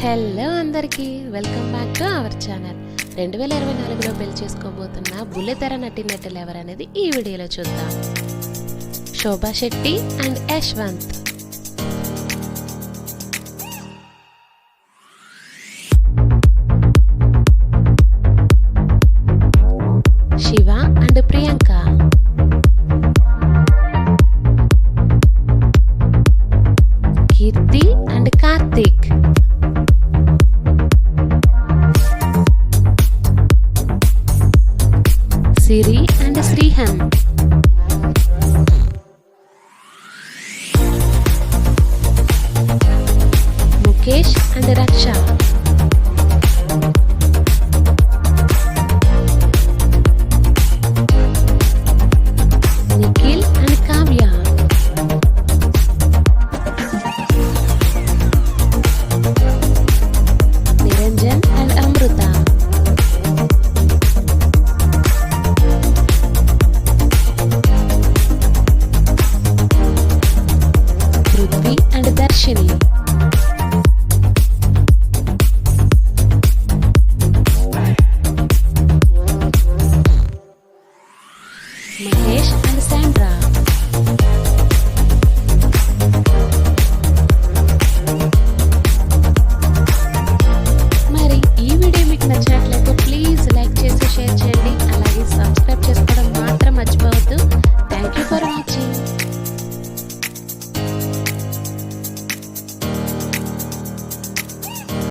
Hello అందరికీ welcome back to our channel. 2024లో పెళ్లి చేసుకోబోతున్న బుల్లితెర నటీనటులు ఎవరనేది ఈ వీడియోలో చూద్దాం. Shobha Shetty and Yashwanth. Shiva and Priyanka. Keerthi and Karthik. Siri and Shrihan. Mukesh and Raksha. Nikhil and Kavya. Niranjan and Amrutha. Prithvi and Darshini. Mahesh and Sandra.